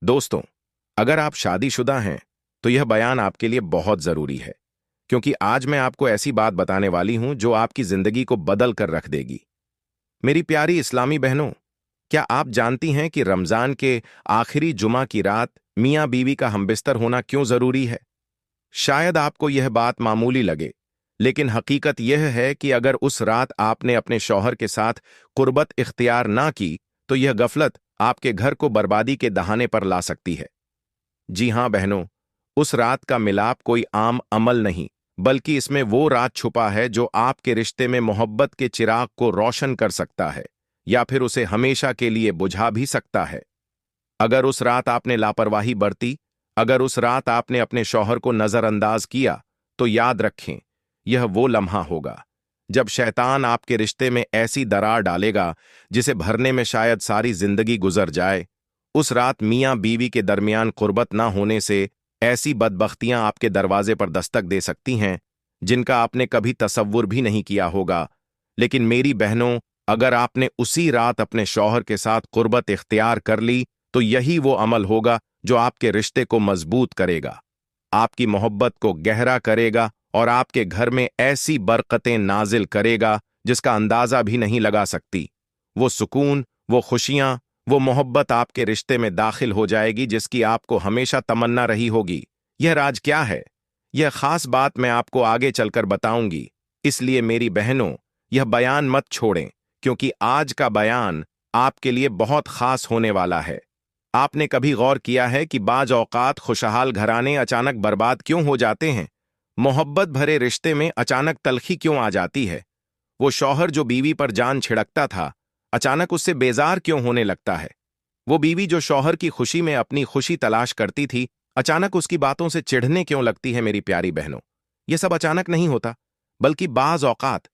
दोस्तों, अगर आप शादीशुदा हैं तो यह बयान आपके लिए बहुत जरूरी है, क्योंकि आज मैं आपको ऐसी बात बताने वाली हूं जो आपकी जिंदगी को बदल कर रख देगी। मेरी प्यारी इस्लामी बहनों, क्या आप जानती हैं कि रमजान के आखिरी जुमा की रात मियां बीवी का हमबिस्तर होना क्यों जरूरी है? शायद आपको यह बात मामूली लगे, लेकिन हकीकत यह है कि अगर उस रात आपने अपने शौहर के साथ कुर्बत इख्तियार ना की, तो यह गफलत आपके घर को बर्बादी के दहाने पर ला सकती है। जी हां बहनों, उस रात का मिलाप कोई आम अमल नहीं, बल्कि इसमें वो रात छुपा है जो आपके रिश्ते में मोहब्बत के चिराग को रोशन कर सकता है या फिर उसे हमेशा के लिए बुझा भी सकता है। अगर उस रात आपने लापरवाही बरती, अगर उस रात आपने अपने शौहर को नजरअंदाज किया, तो याद रखें, यह वो लम्हा होगा जब शैतान आपके रिश्ते में ऐसी दरार डालेगा जिसे भरने में शायद सारी जिंदगी गुजर जाए। उस रात मियां बीवी के दरमियान कुर्बत ना होने से ऐसी बदबख्तियां आपके दरवाजे पर दस्तक दे सकती हैं जिनका आपने कभी तसव्वुर भी नहीं किया होगा। लेकिन मेरी बहनों, अगर आपने उसी रात अपने शौहर के साथ कुर्बत इख्तियार कर ली, तो यही वो अमल होगा जो आपके रिश्ते को मजबूत करेगा, आपकी मोहब्बत को गहरा करेगा और आपके घर में ऐसी बरकतें नाजिल करेगा जिसका अंदाजा भी नहीं लगा सकती। वो सुकून, वो खुशियां, वो मोहब्बत आपके रिश्ते में दाखिल हो जाएगी जिसकी आपको हमेशा तमन्ना रही होगी। यह राज क्या है? यह खास बात मैं आपको आगे चलकर बताऊंगी। इसलिए मेरी बहनों, यह बयान मत छोड़ें, क्योंकि आज का बयान आपके लिए बहुत खास होने वाला है। आपने कभी गौर किया है कि बाज औकात खुशहाल घराने अचानक बर्बाद क्यों हो जाते हैं? मोहब्बत भरे रिश्ते में अचानक तलखी क्यों आ जाती है? वो शौहर जो बीवी पर जान छिड़कता था, अचानक उससे बेजार क्यों होने लगता है? वो बीवी जो शौहर की खुशी में अपनी खुशी तलाश करती थी, अचानक उसकी बातों से चिढ़ने क्यों लगती है? मेरी प्यारी बहनों, ये सब अचानक नहीं होता, बल्कि बाज औकात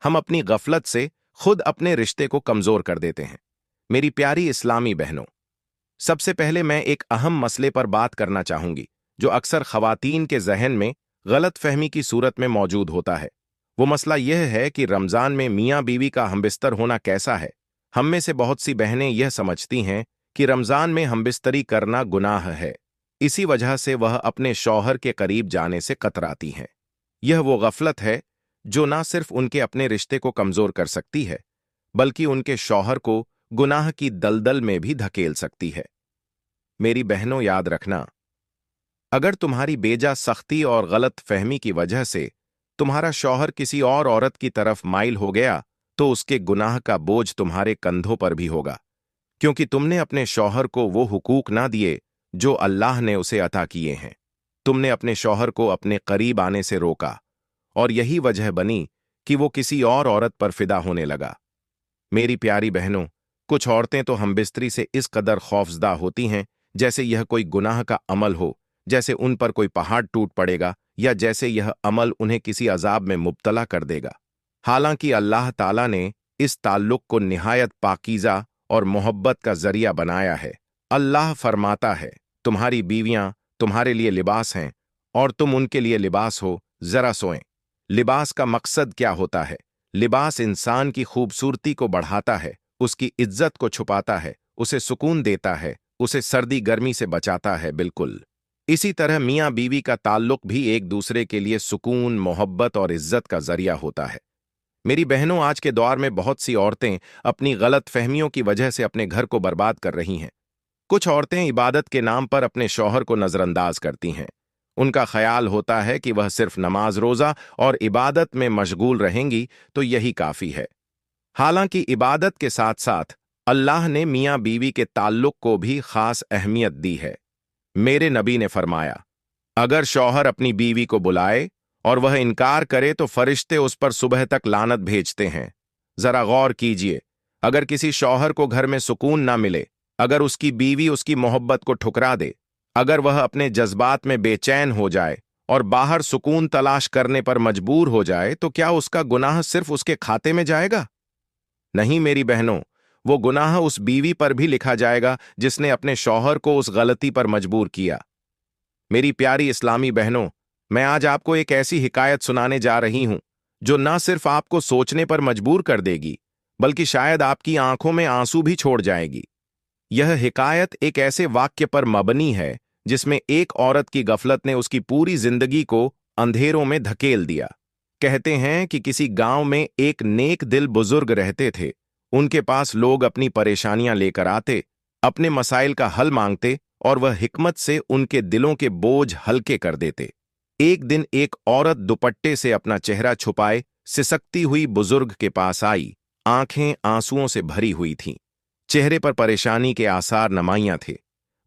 हम अपनी गफलत से खुद अपने रिश्ते को कमजोर कर देते हैं। मेरी प्यारी इस्लामी बहनों, सबसे पहले मैं एक अहम मसले पर बात करना चाहूंगी जो अक्सर खवातीन के जहन में गलत फहमी की सूरत में मौजूद होता है। वो मसला यह है कि रमजान में मियां बीवी का हमबिस्तर होना कैसा है। हम में से बहुत सी बहनें यह समझती हैं कि रमजान में हमबिस्तरी करना गुनाह है, इसी वजह से वह अपने शौहर के करीब जाने से कतराती हैं। यह वो गफलत है जो ना सिर्फ उनके अपने रिश्ते को कमजोर कर सकती है, बल्कि उनके शौहर को गुनाह की दलदल में भी धकेल सकती है। मेरी बहनों, याद रखना, अगर तुम्हारी बेजा सख्ती और गलत फहमी की वजह से तुम्हारा शौहर किसी और औरत की तरफ माइल हो गया, तो उसके गुनाह का बोझ तुम्हारे कंधों पर भी होगा, क्योंकि तुमने अपने शौहर को वो हुकूक ना दिए जो अल्लाह ने उसे अता किए हैं। तुमने अपने शौहर को अपने करीब आने से रोका, और यही वजह बनी कि वो किसी और औरत पर फिदा होने लगा। मेरी प्यारी बहनों, कुछ औरतें तो हमबिस्तरी से इस कदर खौफजदा होती हैं जैसे यह कोई गुनाह का अमल हो, जैसे उन पर कोई पहाड़ टूट पड़ेगा या जैसे यह अमल उन्हें किसी अजाब में मुब्तला कर देगा। हालांकि अल्लाह ताला ने इस ताल्लुक को निहायत पाकीज़ा और मोहब्बत का जरिया बनाया है। अल्लाह फरमाता है, तुम्हारी बीवियां तुम्हारे लिए लिबास हैं और तुम उनके लिए लिबास हो, जरा सोएं। लिबास का मकसद क्या होता है? लिबास इंसान की खूबसूरती को बढ़ाता है, उसकी इज्जत को छुपाता है, उसे सुकून देता है, उसे सर्दी गर्मी से बचाता है। बिल्कुल इसी तरह मियां बीवी का ताल्लुक भी एक दूसरे के लिए सुकून, मोहब्बत और इज्जत का जरिया होता है। मेरी बहनों, आज के दौर में बहुत सी औरतें अपनी गलत फहमियों की वजह से अपने घर को बर्बाद कर रही हैं। कुछ औरतें इबादत के नाम पर अपने शौहर को नजरअंदाज करती हैं। उनका ख्याल होता है कि वह सिर्फ नमाज रोजा और इबादत में मशगूल रहेंगी तो यही काफी है। हालांकि इबादत के साथ साथ अल्लाह ने मियां बीवी के ताल्लुक को भी खास अहमियत दी है। मेरे नबी ने फरमाया, अगर शौहर अपनी बीवी को बुलाए और वह इनकार करे तो फरिश्ते उस पर सुबह तक लानत भेजते हैं। जरा गौर कीजिए, अगर किसी शौहर को घर में सुकून ना मिले, अगर उसकी बीवी उसकी मोहब्बत को ठुकरा दे, अगर वह अपने जज्बात में बेचैन हो जाए और बाहर सुकून तलाश करने पर मजबूर हो जाए, तो क्या उसका गुनाह सिर्फ उसके खाते में जाएगा? नहीं मेरी बहनों, वो गुनाह उस बीवी पर भी लिखा जाएगा जिसने अपने शौहर को उस गलती पर मजबूर किया। मेरी प्यारी इस्लामी बहनों, मैं आज आपको एक ऐसी हिकायत सुनाने जा रही हूं जो न सिर्फ आपको सोचने पर मजबूर कर देगी, बल्कि शायद आपकी आंखों में आंसू भी छोड़ जाएगी। यह हिकायत एक ऐसे वाक्य पर मबनी है जिसमें एक औरत की गफलत ने उसकी पूरी जिंदगी को अंधेरों में धकेल दिया। कहते हैं कि किसी गांव में एक नेक दिल बुजुर्ग रहते थे। उनके पास लोग अपनी परेशानियां लेकर आते, अपने मसाइल का हल मांगते और वह हिकमत से उनके दिलों के बोझ हल्के कर देते। एक दिन एक औरत दुपट्टे से अपना चेहरा छुपाए सिसकती हुई बुजुर्ग के पास आई। आंखें आंसुओं से भरी हुई थीं। चेहरे पर परेशानी के आसार नुमायां थे।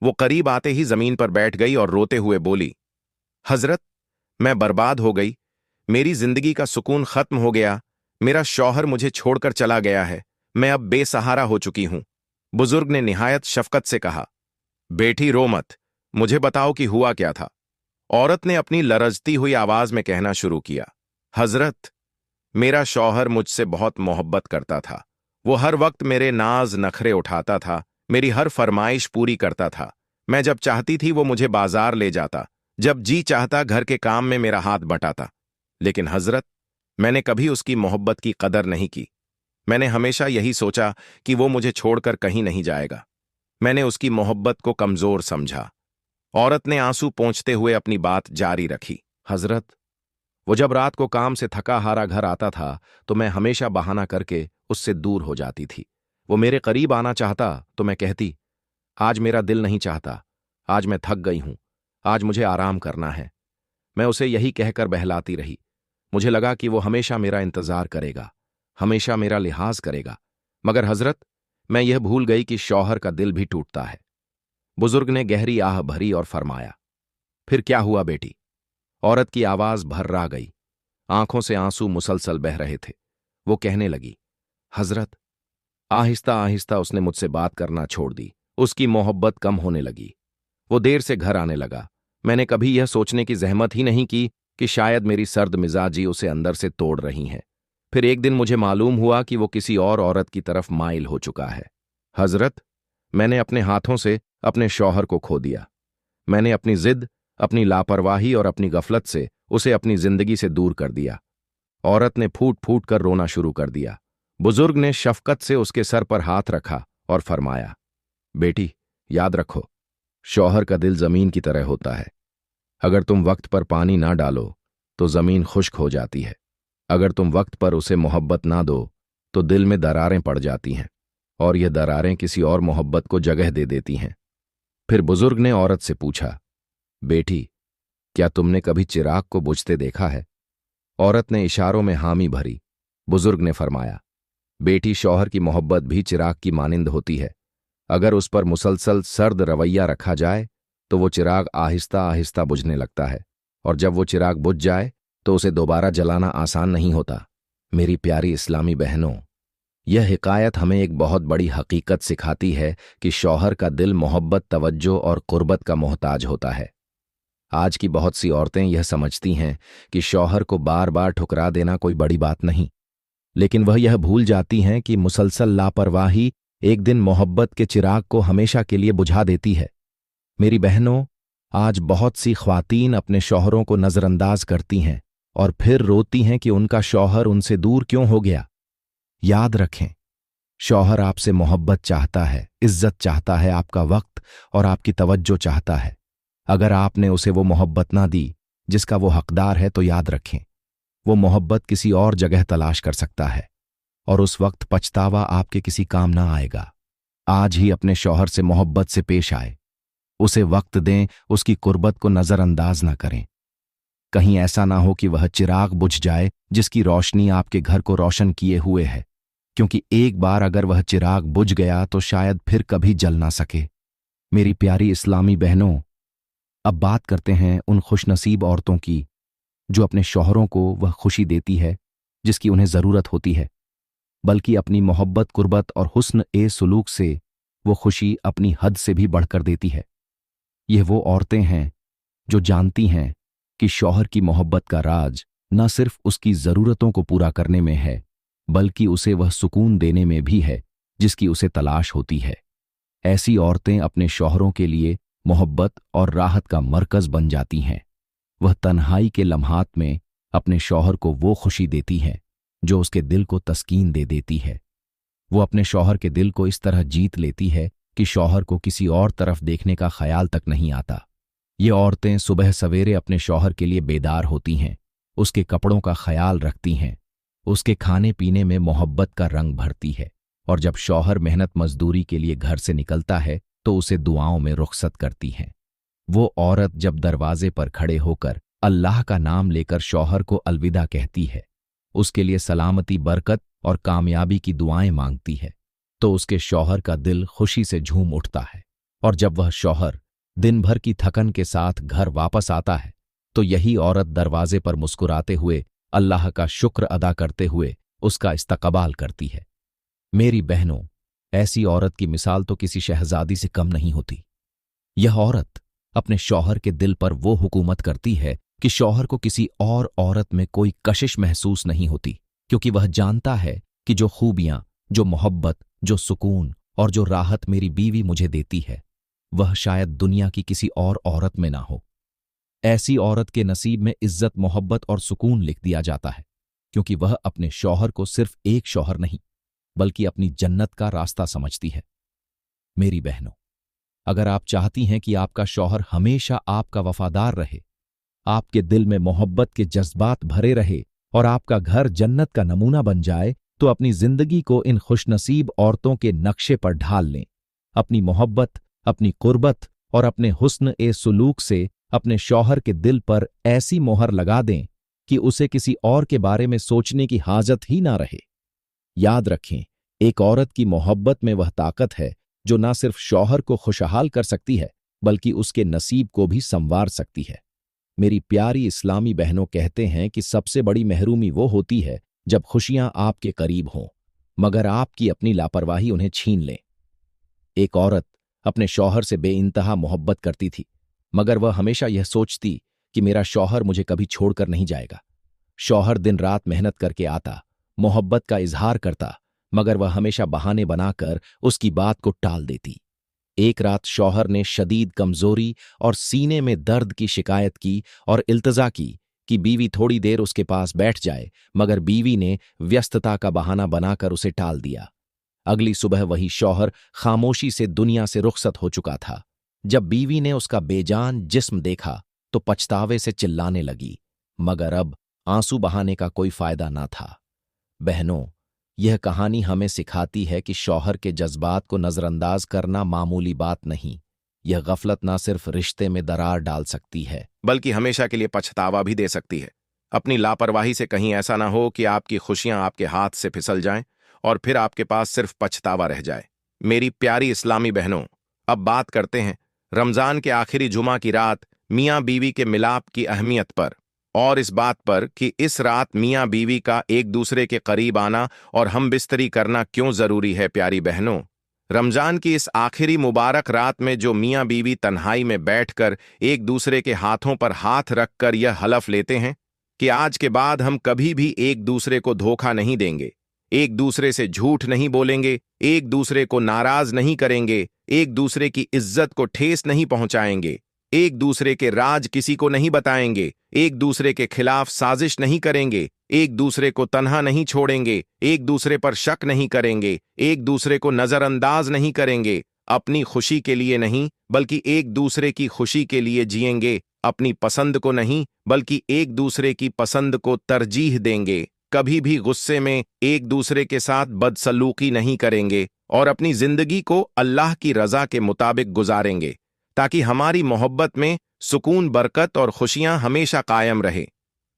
वो करीब आते ही जमीन पर बैठ गई और रोते हुए बोली, हजरत, मैं बर्बाद हो गई। मेरी जिंदगी का सुकून खत्म हो गया। मेरा शौहर मुझे छोड़कर चला गया है। मैं अब बेसहारा हो चुकी हूं। बुजुर्ग ने निहायत शफकत से कहा, बेटी रो मत, मुझे बताओ कि हुआ क्या था। औरत ने अपनी लरजती हुई आवाज में कहना शुरू किया, हजरत, मेरा शौहर मुझसे बहुत मोहब्बत करता था। वो हर वक्त मेरे नाज नखरे उठाता था, मेरी हर फरमाइश पूरी करता था। मैं जब चाहती थी वो मुझे बाजार ले जाता, जब जी चाहता घर के काम में मेरा हाथ बटाता। लेकिन हजरत, मैंने कभी उसकी मोहब्बत की कदर नहीं की। मैंने हमेशा यही सोचा कि वो मुझे छोड़कर कहीं नहीं जाएगा। मैंने उसकी मोहब्बत को कमजोर समझा। औरत ने आंसू पोंछते हुए अपनी बात जारी रखी, हजरत, वो जब रात को काम से थका हारा घर आता था तो मैं हमेशा बहाना करके उससे दूर हो जाती थी। वो मेरे करीब आना चाहता तो मैं कहती, आज मेरा दिल नहीं चाहता, आज मैं थक गई हूं, आज मुझे आराम करना है। मैं उसे यही कहकर बहलाती रही। मुझे लगा कि वो हमेशा मेरा इंतजार करेगा, हमेशा मेरा लिहाज करेगा। मगर हजरत, मैं यह भूल गई कि शौहर का दिल भी टूटता है। बुजुर्ग ने गहरी आह भरी और फरमाया, फिर क्या हुआ बेटी? औरत की आवाज भर्रा गई। आंखों से आंसू मुसलसल बह रहे थे। वो कहने लगी, हजरत, आहिस्ता आहिस्ता उसने मुझसे बात करना छोड़ दी। उसकी मोहब्बत कम होने लगी। वो देर से घर आने लगा। मैंने कभी यह सोचने की जहमत ही नहीं की कि शायद मेरी सर्द मिजाजी उसे अंदर से तोड़ रही हैं। फिर एक दिन मुझे मालूम हुआ कि वो किसी और औरत की तरफ माइल हो चुका है। हजरत, मैंने अपने हाथों से अपने शौहर को खो दिया। मैंने अपनी जिद, अपनी लापरवाही और अपनी गफलत से उसे अपनी जिंदगी से दूर कर दिया। औरत ने फूट फूट कर रोना शुरू कर दिया। बुजुर्ग ने शफकत से उसके सर पर हाथ रखा और फरमाया, बेटी, याद रखो, शौहर का दिल जमीन की तरह होता है। अगर तुम वक्त पर पानी ना डालो तो जमीन खुश्क हो जाती है। अगर तुम वक्त पर उसे मोहब्बत ना दो तो दिल में दरारें पड़ जाती हैं और यह दरारें किसी और मोहब्बत को जगह दे देती हैं। फिर बुजुर्ग ने औरत से पूछा, बेटी, क्या तुमने कभी चिराग को बुझते देखा है? औरत ने इशारों में हामी भरी। बुजुर्ग ने फरमाया, बेटी, शौहर की मोहब्बत भी चिराग की मानिंद होती है। अगर उस पर मुसलसल सर्द रवैया रखा जाए तो वो चिराग आहिस्ता आहिस्ता बुझने लगता है, और जब वो चिराग बुझ जाए तो उसे दोबारा जलाना आसान नहीं होता। मेरी प्यारी इस्लामी बहनों, यह हिकायत हमें एक बहुत बड़ी हकीकत सिखाती है कि शौहर का दिल मोहब्बत, तवज्जो और कुर्बत का मोहताज होता है। आज की बहुत सी औरतें यह समझती हैं कि शौहर को बार बार ठुकरा देना कोई बड़ी बात नहीं, लेकिन वह यह भूल जाती हैं कि मुसलसल लापरवाही एक दिन मोहब्बत के चिराग को हमेशा के लिए बुझा देती है। मेरी बहनों, आज बहुत सी ख्वातीन अपने शौहरों को नजरअंदाज करती हैं और फिर रोती हैं कि उनका शौहर उनसे दूर क्यों हो गया। याद रखें, शौहर आपसे मोहब्बत चाहता है, इज्जत चाहता है, आपका वक्त और आपकी तवज्जो चाहता है। अगर आपने उसे वो मोहब्बत ना दी जिसका वो हकदार है तो याद रखें, वो मोहब्बत किसी और जगह तलाश कर सकता है और उस वक्त पछतावा आपके किसी काम ना आएगा। आज ही अपने शौहर से मोहब्बत से पेश आए, उसे वक्त दें, उसकी कुर्बत को नजरअंदाज ना करें। कहीं ऐसा ना हो कि वह चिराग बुझ जाए जिसकी रोशनी आपके घर को रोशन किए हुए है, क्योंकि एक बार अगर वह चिराग बुझ गया तो शायद फिर कभी जल ना सके। मेरी प्यारी इस्लामी बहनों, अब बात करते हैं उन खुशनसीब औरतों की जो अपने शौहरों को वह खुशी देती है जिसकी उन्हें जरूरत होती है, बल्कि अपनी मोहब्बत, कुर्बत और हुस्न ए सुलूक से वो खुशी अपनी हद से भी बढ़कर देती है। यह वो औरतें हैं जो जानती हैं कि शौहर की मोहब्बत का राज न सिर्फ उसकी जरूरतों को पूरा करने में है, बल्कि उसे वह सुकून देने में भी है जिसकी उसे तलाश होती है। ऐसी औरतें अपने शौहरों के लिए मोहब्बत और राहत का मरकज बन जाती हैं। वह तन्हाई के लम्हात में अपने शौहर को वो खुशी देती हैं जो उसके दिल को तस्कीन दे देती है। वो अपने शौहर के दिल को इस तरह जीत लेती है कि शौहर को किसी और तरफ देखने का ख्याल तक नहीं आता। ये औरतें सुबह सवेरे अपने शौहर के लिए बेदार होती हैं, उसके कपड़ों का ख्याल रखती हैं, उसके खाने पीने में मोहब्बत का रंग भरती है, और जब शौहर मेहनत मजदूरी के लिए घर से निकलता है तो उसे दुआओं में रुखसत करती हैं। वो औरत जब दरवाजे पर खड़े होकर अल्लाह का नाम लेकर शौहर को अलविदा कहती है, उसके लिए सलामती, बरकत और कामयाबी की दुआएं मांगती है, तो उसके शौहर का दिल खुशी से झूम उठता है। और जब वह शौहर दिन भर की थकन के साथ घर वापस आता है तो यही औरत दरवाजे पर मुस्कुराते हुए अल्लाह का शुक्र अदा करते हुए उसका इस्तकबाल करती है। मेरी बहनों, ऐसी औरत की मिसाल तो किसी शहजादी से कम नहीं होती। यह औरत अपने शौहर के दिल पर वो हुकूमत करती है कि शौहर को किसी और औरत में कोई कशिश महसूस नहीं होती, क्योंकि वह जानता है कि जो खूबियां, जो मोहब्बत, जो सुकून और जो राहत मेरी बीवी मुझे देती है वह शायद दुनिया की किसी और औरत में ना हो। ऐसी औरत के नसीब में इज्जत, मोहब्बत और सुकून लिख दिया जाता है, क्योंकि वह अपने शौहर को सिर्फ एक शौहर नहीं बल्कि अपनी जन्नत का रास्ता समझती है। मेरी बहनों, अगर आप चाहती हैं कि आपका शौहर हमेशा आपका वफादार रहे, आपके दिल में मोहब्बत के जज्बात भरे रहे और आपका घर जन्नत का नमूना बन जाए, तो अपनी जिंदगी को इन खुशनसीब औरतों के नक्शे पर ढाल लें। अपनी मोहब्बत, अपनी कुर्बत और अपने हुस्न ए सुलूक से अपने शौहर के दिल पर ऐसी मोहर लगा दें कि उसे किसी और के बारे में सोचने की हाजत ही ना रहे। याद रखें, एक औरत की मोहब्बत में वह ताकत है जो न सिर्फ शौहर को खुशहाल कर सकती है बल्कि उसके नसीब को भी संवार सकती है। मेरी प्यारी इस्लामी बहनों, कहते हैं कि सबसे बड़ी महरूमी वो होती है जब खुशियां आपके करीब हों मगर आपकी अपनी लापरवाही उन्हें छीन ले। एक औरत अपने शौहर से बेइंतहा मोहब्बत करती थी, मगर वह हमेशा यह सोचती कि मेरा शौहर मुझे कभी छोड़कर नहीं जाएगा। शौहर दिन रात मेहनत करके आता, मोहब्बत का इजहार करता, मगर वह हमेशा बहाने बनाकर उसकी बात को टाल देती। एक रात शौहर ने शदीद कमजोरी और सीने में दर्द की शिकायत की और इल्तजा की कि बीवी थोड़ी देर उसके पास बैठ जाए, मगर बीवी ने व्यस्तता का बहाना बनाकर उसे टाल दिया। अगली सुबह वही शौहर खामोशी से दुनिया से रुखसत हो चुका था। जब बीवी ने उसका बेजान जिस्म देखा तो पछतावे से चिल्लाने लगी, मगर अब आंसू बहाने का कोई फायदा ना था। बहनों, यह कहानी हमें सिखाती है कि शौहर के जज्बात को नजरअंदाज करना मामूली बात नहीं। यह गफलत ना सिर्फ रिश्ते में दरार डाल सकती है बल्कि हमेशा के लिए पछतावा भी दे सकती है। अपनी लापरवाही से कहीं ऐसा ना हो कि आपकी खुशियां आपके हाथ से फिसल जाएं और फिर आपके पास सिर्फ पछतावा रह जाए। मेरी प्यारी इस्लामी बहनों, अब बात करते हैं रमजान के आखिरी जुमा की रात मियाँ बीवी के मिलाप की अहमियत पर, और इस बात पर कि इस रात मियाँ बीवी का एक दूसरे के करीब आना और हम बिस्तरी करना क्यों जरूरी है। प्यारी बहनों, रमजान की इस आखिरी मुबारक रात में जो मियाँ बीवी तन्हाई में बैठकर एक दूसरे के हाथों पर हाथ रखकर यह हलफ लेते हैं कि आज के बाद हम कभी भी एक दूसरे को धोखा नहीं देंगे, एक दूसरे से झूठ नहीं बोलेंगे, एक दूसरे को नाराज नहीं करेंगे, एक दूसरे की इज्जत को ठेस नहीं पहुंचाएंगे, एक दूसरे के राज किसी को नहीं बताएंगे, एक दूसरे के खिलाफ साजिश नहीं करेंगे, एक दूसरे को तन्हा नहीं छोड़ेंगे, एक दूसरे पर शक नहीं करेंगे, एक दूसरे को नजरअंदाज नहीं करेंगे, अपनी खुशी के लिए नहीं बल्कि एक दूसरे की खुशी के लिए जिएंगे, अपनी पसंद को नहीं बल्कि एक दूसरे की पसंद को तरजीह देंगे, कभी भी गुस्से में एक दूसरे के साथ बदसलूकी नहीं करेंगे और अपनी जिंदगी को अल्लाह की रजा के मुताबिक गुजारेंगे ताकि हमारी मोहब्बत में सुकून, बरकत और खुशियां हमेशा कायम रहे।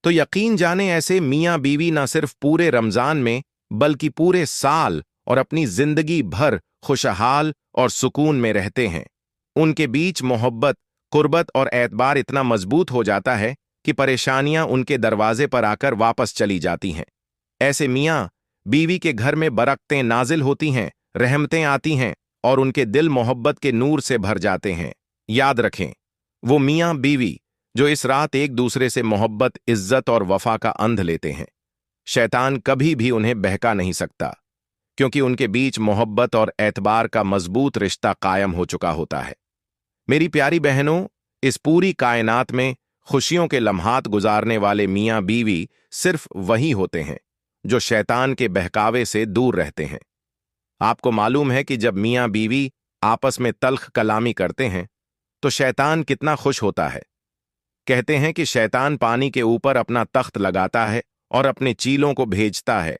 तो यकीन जाने ऐसे मियाँ बीवी न सिर्फ पूरे रमजान में बल्कि पूरे साल और अपनी जिंदगी भर खुशहाल और सुकून में रहते हैं। उनके बीच मोहब्बत, कुर्बत और एतबार इतना मजबूत हो जाता है कि परेशानियां उनके दरवाजे पर आकर वापस चली जाती हैं। ऐसे मियाँ बीवी के घर में बरकतें नाजिल होती हैं, रहमतें आती हैं और उनके दिल मोहब्बत के नूर से भर जाते हैं। याद रखें, वो मियाँ बीवी जो इस रात एक दूसरे से मोहब्बत, इज्जत और वफा का अंध लेते हैं, शैतान कभी भी उन्हें बहका नहीं सकता, क्योंकि उनके बीच मोहब्बत और एतबार का मजबूत रिश्ता कायम हो चुका होता है। मेरी प्यारी बहनों, इस पूरी कायनात में खुशियों के लम्हात गुजारने वाले मियाँ बीवी सिर्फ वही होते हैं जो शैतान के बहकावे से दूर रहते हैं। आपको मालूम है कि जब मियाँ बीवी आपस में तल्ख कलामी करते हैं तो शैतान कितना खुश होता है। कहते हैं कि शैतान पानी के ऊपर अपना तख्त लगाता है और अपने चीलों को भेजता है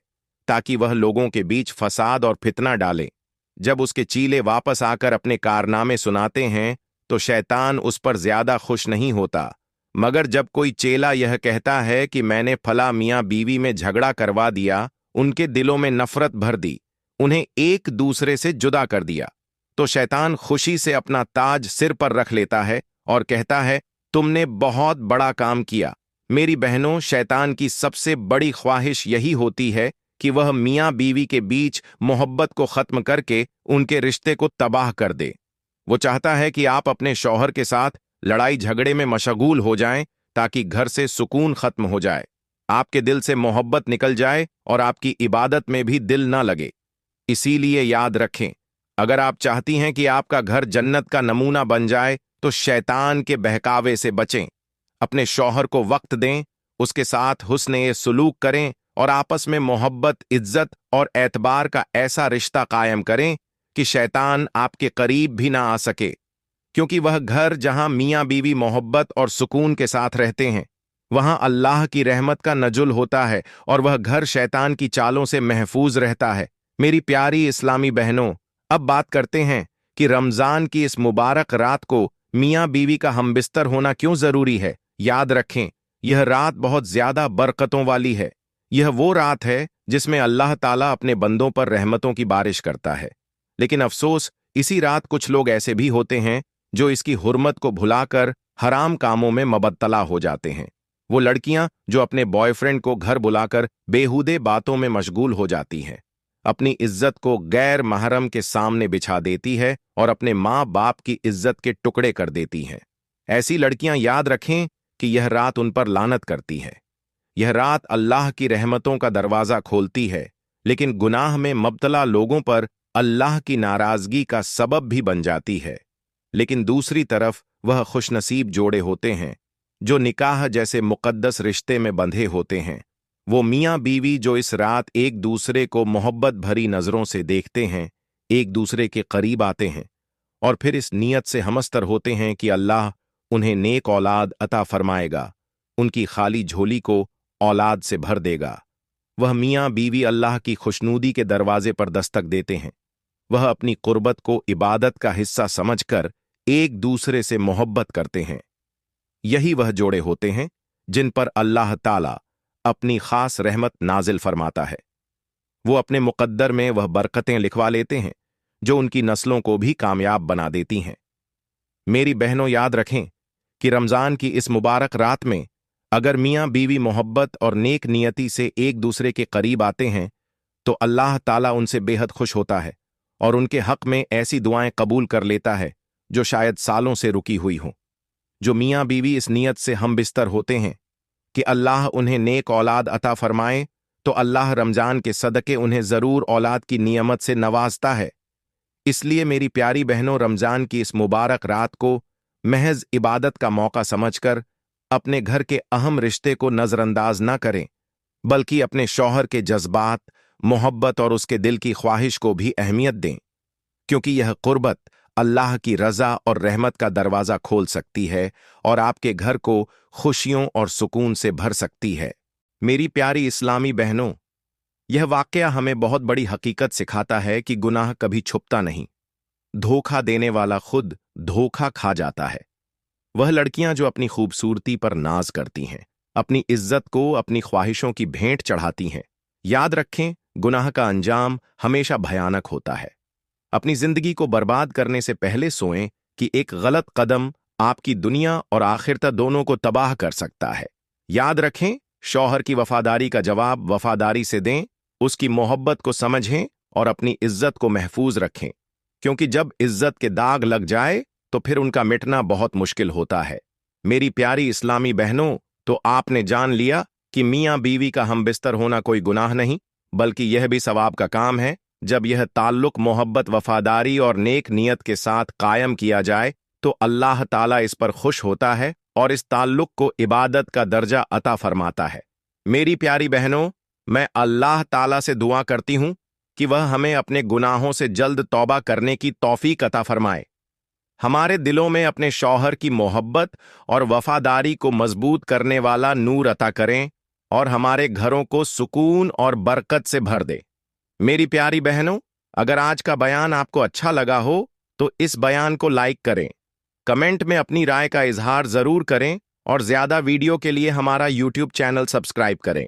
ताकि वह लोगों के बीच फसाद और फितना डाले। जब उसके चीले वापस आकर अपने कारनामे सुनाते हैं तो शैतान उस पर ज्यादा खुश नहीं होता, मगर जब कोई चेला यह कहता है कि मैंने फला मियाँ बीवी में झगड़ा करवा दिया, उनके दिलों में नफरत भर दी, उन्हें एक दूसरे से जुदा कर दिया, तो शैतान खुशी से अपना ताज सिर पर रख लेता है और कहता है, तुमने बहुत बड़ा काम किया। मेरी बहनों, शैतान की सबसे बड़ी ख्वाहिश यही होती है कि वह मियाँ बीवी के बीच मोहब्बत को खत्म करके उनके रिश्ते को तबाह कर दे। वो चाहता है कि आप अपने शौहर के साथ लड़ाई झगड़े में मशगूल हो जाएं ताकि घर से सुकून खत्म हो जाए, आपके दिल से मोहब्बत निकल जाए और आपकी इबादत में भी दिल ना लगे। इसीलिए याद रखें, अगर आप चाहती हैं कि आपका घर जन्नत का नमूना बन जाए तो शैतान के बहकावे से बचें। अपने शौहर को वक्त दें, उसके साथ हुस्न सुलूक करें और आपस में मोहब्बत, इज्जत और एतबार का ऐसा रिश्ता कायम करें कि शैतान आपके करीब भी ना आ सके, क्योंकि वह घर जहां मियाँ बीवी मोहब्बत और सुकून के साथ रहते हैं, वहां अल्लाह की रहमत का नजुल होता है और वह घर शैतान की चालों से महफूज रहता है। मेरी प्यारी इस्लामी बहनों, अब बात करते हैं कि रमजान की इस मुबारक रात को मियाँ बीवी का हमबिस्तर होना क्यों जरूरी है। याद रखें, यह रात बहुत ज्यादा बरकतों वाली है। यह वो रात है जिसमें अल्लाह ताला अपने बंदों पर रहमतों की बारिश करता है। लेकिन अफसोस, इसी रात कुछ लोग ऐसे भी होते हैं जो इसकी हुर्मत को भुलाकर हराम कामों में मबत्तला हो जाते हैं। वो लड़कियां जो अपने बॉयफ्रेंड को घर बुलाकर बेहूदे बातों में मशगूल हो जाती हैं, अपनी इज्जत को गैर महरम के सामने बिछा देती है और अपने माँ बाप की इज्जत के टुकड़े कर देती हैं। ऐसी लड़कियां, याद रखें कि यह रात उन पर लानत करती है। यह रात अल्लाह की रहमतों का दरवाजा खोलती है, लेकिन गुनाह में मुब्तला लोगों पर अल्लाह की नाराजगी का सबब भी बन जाती है। लेकिन दूसरी तरफ वह खुशनसीब जोड़े होते हैं जो निकाह जैसे मुकद्दस रिश्ते में बंधे होते हैं। वो मियाँ बीवी जो इस रात एक दूसरे को मोहब्बत भरी नजरों से देखते हैं, एक दूसरे के करीब आते हैं और फिर इस नीयत से हमस्तर होते हैं कि अल्लाह उन्हें नेक औलाद अता फरमाएगा, उनकी खाली झोली को औलाद से भर देगा। वह मियाँ बीवी अल्लाह की खुशनूदी के दरवाजे पर दस्तक देते हैं। वह अपनी कुर्बत को इबादत का हिस्सा समझकर एक दूसरे से मोहब्बत करते हैं। यही वह जोड़े होते हैं जिन पर अल्लाह ताला अपनी खास रहमत नाजिल फरमाता है। वो अपने मुकद्दर में वह बरकतें लिखवा लेते हैं जो उनकी नस्लों को भी कामयाब बना देती हैं। मेरी बहनों, याद रखें कि रमजान की इस मुबारक रात में अगर मियाँ बीवी मोहब्बत और नेक नियति से एक दूसरे के करीब आते हैं तो अल्लाह ताला उनसे बेहद खुश होता है और उनके हक में ऐसी दुआएं कबूल कर लेता है जो शायद सालों से रुकी हुई हों। जो मियाँ बीवी इस नियत से हम बिस्तर होते हैं कि अल्लाह उन्हें नेक औलाद अता फरमाए, तो अल्लाह रमजान के सदके उन्हें जरूर औलाद की नियमत से नवाजता है। इसलिए मेरी प्यारी बहनों, रमजान की इस मुबारक रात को महज इबादत का मौका समझकर अपने घर के अहम रिश्ते को नजरअंदाज न करें, बल्कि अपने शौहर के जज्बात, मोहब्बत और उसके दिल की ख्वाहिश को भी अहमियत दें, क्योंकि यह कुर्बत अल्लाह की रजा और रहमत का दरवाजा खोल सकती है और आपके घर को खुशियों और सुकून से भर सकती है। मेरी प्यारी इस्लामी बहनों, यह वाकया हमें बहुत बड़ी हकीकत सिखाता है कि गुनाह कभी छुपता नहीं। धोखा देने वाला खुद धोखा खा जाता है। वह लड़कियां जो अपनी खूबसूरती पर नाज करती हैं, अपनी इज्जत को अपनी ख्वाहिशों की भेंट चढ़ाती हैं, याद रखें, गुनाह का अंजाम हमेशा भयानक होता है। अपनी जिंदगी को बर्बाद करने से पहले सोएं कि एक गलत कदम आपकी दुनिया और आखिरत दोनों को तबाह कर सकता है। याद रखें, शौहर की वफादारी का जवाब वफादारी से दें, उसकी मोहब्बत को समझें और अपनी इज्जत को महफूज रखें, क्योंकि जब इज्जत के दाग लग जाए तो फिर उनका मिटना बहुत मुश्किल होता है। मेरी प्यारी इस्लामी बहनों, तो आपने जान लिया कि मियाँ बीवी का हमबिस्तर होना कोई गुनाह नहीं, बल्कि यह भी सवाब का काम है। जब यह ताल्लुक मोहब्बत, वफादारी और नेक नियत के साथ कायम किया जाए तो अल्लाह ताला इस पर खुश होता है और इस ताल्लुक को इबादत का दर्जा अता फरमाता है। मेरी प्यारी बहनों, मैं अल्लाह ताला से दुआ करती हूं कि वह हमें अपने गुनाहों से जल्द तौबा करने की तौफीक अता फरमाए। हमारे दिलों में अपने शौहर की मोहब्बत और वफादारी को मजबूत करने वाला नूर अता करें और हमारे घरों को सुकून और बरकत से भर दे। मेरी प्यारी बहनों, अगर आज का बयान आपको अच्छा लगा हो तो इस बयान को लाइक करें, कमेंट में अपनी राय का इजहार जरूर करें और ज्यादा वीडियो के लिए हमारा YouTube चैनल सब्सक्राइब करें।